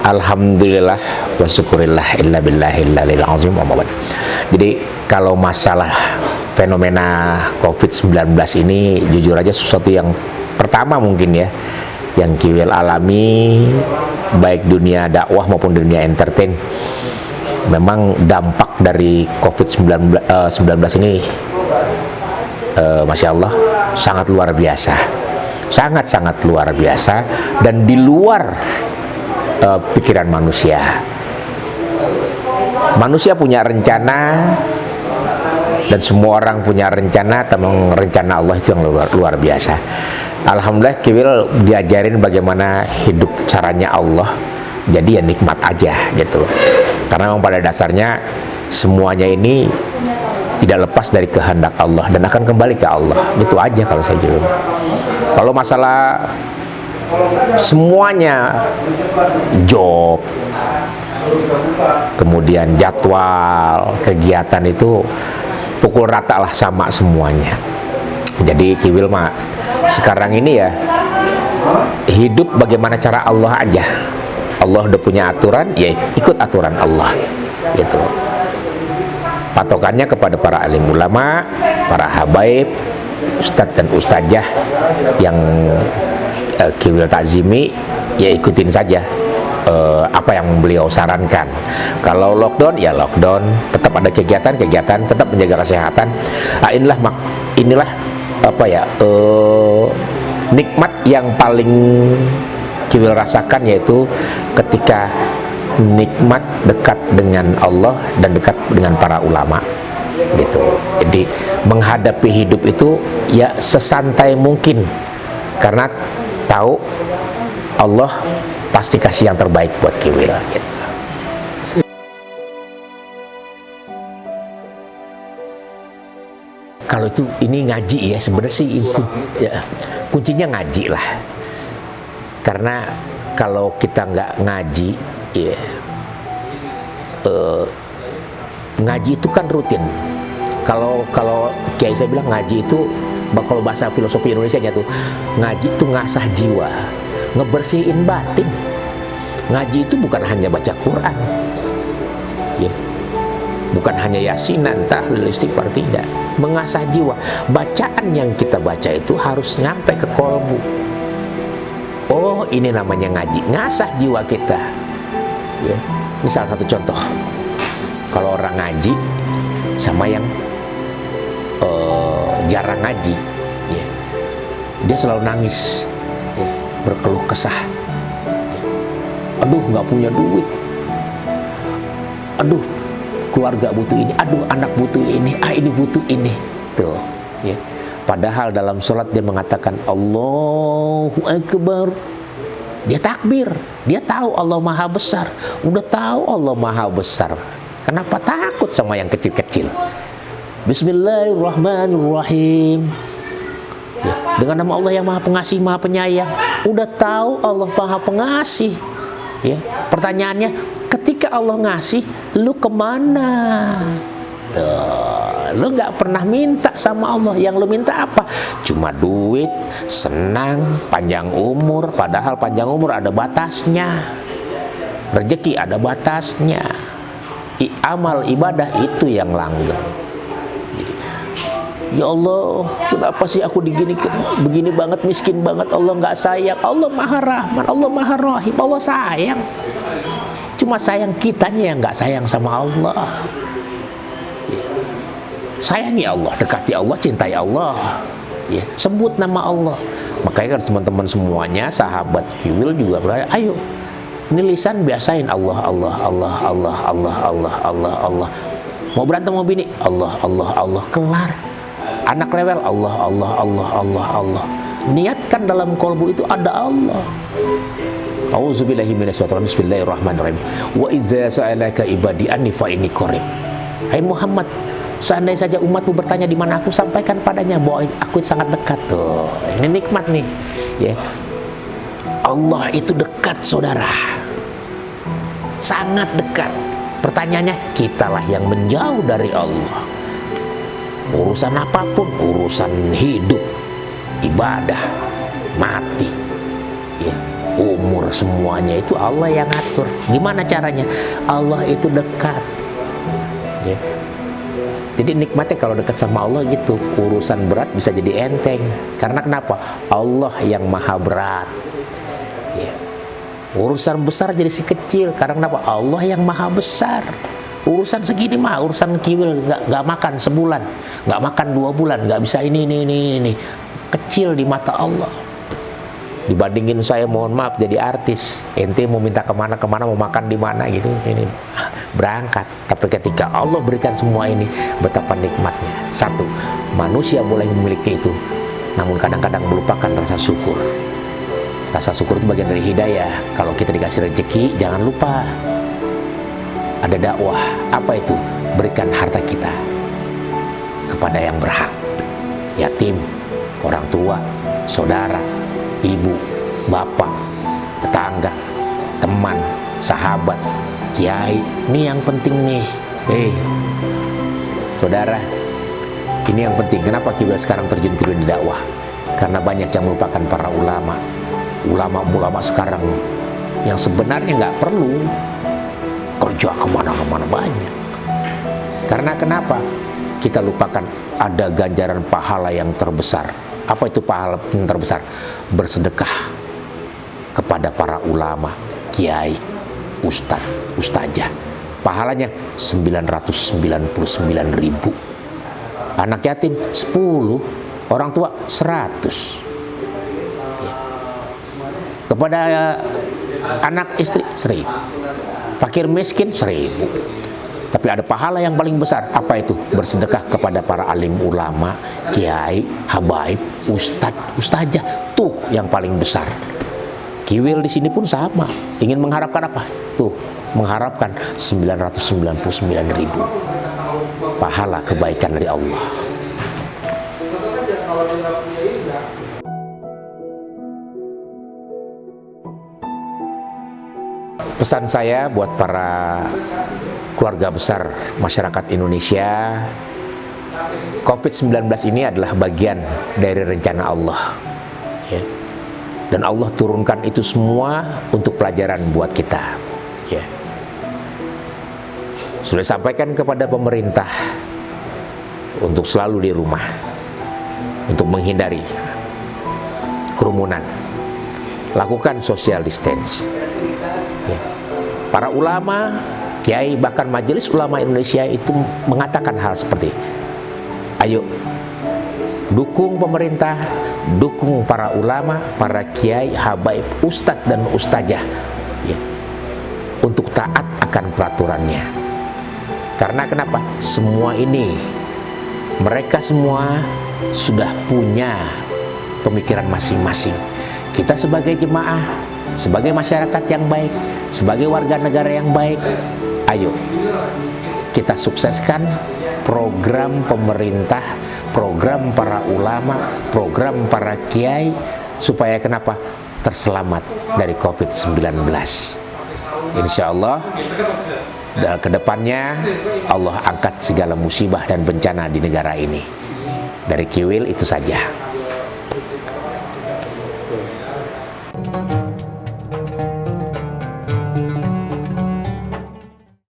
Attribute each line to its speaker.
Speaker 1: Alhamdulillah wa syukurillah illa billahil azim. Jadi kalau masalah fenomena COVID-19 ini jujur aja sesuatu yang pertama mungkin ya yang Kiwil alami baik dunia dakwah maupun dunia entertain. Memang dampak dari COVID-19 ini Masya Allah sangat luar biasa, sangat-sangat luar biasa dan di luar pikiran manusia. Manusia punya rencana dan semua orang punya rencana, tapi rencana Allah itu yang luar biasa. Alhamdulillah Kiwil diajarin bagaimana hidup caranya Allah, jadi ya nikmat aja gitu. Karena memang pada dasarnya semuanya ini tidak lepas dari kehendak Allah dan akan kembali ke Allah. Itu aja kalau saya jawab. Kalau masalah semuanya job, kemudian jadwal kegiatan itu pukul rata lah sama semuanya. Jadi Kiwil mah sekarang ini ya hidup bagaimana cara Allah aja. Allah udah punya aturan, ya ikut aturan Allah gitu. Patokannya kepada para alim ulama, para habaib, ustadz dan ustazah yang Kiwil takzimi, ya ikutin saja apa yang beliau sarankan. Kalau lockdown ya lockdown, tetap ada kegiatan, tetap menjaga kesehatan. Inilah apa ya nikmat yang paling Kiwil rasakan, yaitu ketika nikmat dekat dengan Allah dan dekat dengan para ulama gitu. Jadi menghadapi hidup itu ya sesantai mungkin karena tahu Allah pasti kasih yang terbaik buat Kiwil gitu. Kalau itu ini ngaji ya sebenarnya sih kuncinya ngaji lah. Karena kalau kita nggak ngaji, ya, ngaji itu kan rutin. Kalau Kiai saya bilang ngaji itu, kalau bahasa filosofi Indonesia-nya tuh, ngaji itu ngasah jiwa, ngebersihin batin. Ngaji itu bukan hanya baca Quran, ya, bukan hanya yasinan, tahlil, istighfar, tidak. Mengasah jiwa. Bacaan yang kita baca itu harus nyampe ke kolbu. Oh, ini namanya ngaji, ngasah jiwa kita. Ya. Misal satu contoh, kalau orang ngaji sama yang jarang ngaji, ya, dia selalu nangis, ya, berkeluh kesah. Ya. Aduh, nggak punya duit. Aduh, keluarga butuh ini. Aduh, anak butuh ini. Ini butuh ini. Tuh, ya. Padahal dalam sholat dia mengatakan Allahu Akbar. Dia takbir. Dia tahu Allah Maha Besar. Udah tahu Allah Maha Besar, kenapa takut sama yang kecil-kecil? Bismillahirrahmanirrahim. Ya, dengan nama Allah yang Maha Pengasih, Maha Penyayang. Udah tahu Allah Maha Pengasih. Ya, pertanyaannya, ketika Allah ngasih, lu kemana? Tuh, lu nggak pernah minta sama Allah. Yang lu minta apa? Cuma duit, senang, panjang umur. Padahal panjang umur ada batasnya. Rezeki ada batasnya. Amal ibadah itu yang langgeng. Jadi, ya Allah, kenapa sih aku begini banget, miskin banget? Allah nggak sayang. Allah Maha Rahman, Allah Maha Rahim. Allah sayang. Cuma sayang kitanya yang nggak sayang sama Allah. Sayangi Allah, dekati Allah, cintai Allah, ya, sebut nama Allah. Makanya kan teman-teman semuanya, sahabat Kiwil juga berada, ayo, ini lisan biasain Allah, Allah, Allah, Allah, Allah, Allah, Allah, Allah. Mau berantem mau bini, Allah, Allah, Allah, kelar. Anak rewel, Allah, Allah, Allah, Allah, Allah. Niatkan dalam kolbu itu ada Allah. Auzubillahi minasyaitonir rajim. Bismillahirrahmanirrahim. Wa idza sa'alaka ibadi anni fa inni qarib. Hai Muhammad, seandainya saja umatmu bertanya di mana aku, sampaikan padanya bahwa aku sangat dekat. Tuh, ini nikmat nih, ya. Allah itu dekat, saudara, sangat dekat. Pertanyaannya, kitalah yang menjauh dari Allah. Urusan apapun, urusan hidup, ibadah, mati, ya, umur, semuanya itu Allah yang ngatur. Gimana caranya? Allah itu dekat. Ya. Jadi nikmatnya kalau dekat sama Allah gitu, urusan berat bisa jadi enteng. Karena kenapa? Allah yang maha berat. Ya. Urusan besar jadi si kecil. Karena kenapa? Allah yang maha besar. Urusan segini mah, urusan kiwil nggak makan sebulan, nggak makan 2 bulan, nggak bisa ini. Kecil di mata Allah. Dibandingin saya, mohon maaf, jadi artis, ente mau minta kemana mau makan di mana gitu, ini berangkat. Tapi ketika Allah berikan semua ini, betapa nikmatnya. Satu, manusia boleh memiliki itu, namun kadang-kadang melupakan rasa syukur. Rasa syukur itu bagian dari hidayah. Kalau kita dikasih rezeki, jangan lupa ada dakwah. Apa itu? Berikan harta kita kepada yang berhak, yatim, orang tua, saudara, ibu, bapak, tetangga, teman, sahabat, kiai. Ini yang penting nih. Saudara, ini yang penting. Kenapa kita sekarang terjun di dakwah? Karena banyak yang melupakan para ulama. Ulama sekarang yang sebenarnya nggak perlu kerja kemana-kemana banyak. Karena kenapa? Kita lupakan ada ganjaran pahala yang terbesar. Apa itu pahala yang terbesar? Bersedekah kepada para ulama, kiai, ustadz, ustazah. Pahalanya 999.000. Anak yatim 10, orang tua 100. Kepada anak istri 1000. Fakir miskin 1000. Tapi ada pahala yang paling besar. Apa itu? Bersedekah kepada para alim ulama, kiai, habaib, ustadz, ustazah. Tuh yang paling besar. Kiwil di sini pun sama. Ingin mengharapkan apa? Tuh, mengharapkan 999.000 pahala kebaikan dari Allah. Pesan saya buat para keluarga besar masyarakat Indonesia, COVID-19 ini adalah bagian dari rencana Allah, ya. Dan Allah turunkan itu semua untuk pelajaran buat kita, ya. Sudah sampaikan kepada pemerintah untuk selalu di rumah, untuk menghindari kerumunan, lakukan social distance, ya. Para ulama, kiai, bahkan Majelis Ulama Indonesia itu mengatakan hal seperti, ayo dukung pemerintah, dukung para ulama, para kiai, habaib, ustadz dan ustazah, ya, untuk taat akan peraturannya. Karena kenapa? Semua ini mereka semua sudah punya pemikiran masing-masing. Kita sebagai jemaah, sebagai masyarakat yang baik, sebagai warga negara yang baik, ayo kita sukseskan program pemerintah, program para ulama, program para kiai, supaya kenapa? Terselamat dari COVID-19. Insya Allah ke depannya Allah angkat segala musibah dan bencana di negara ini. Dari Kiwil itu saja.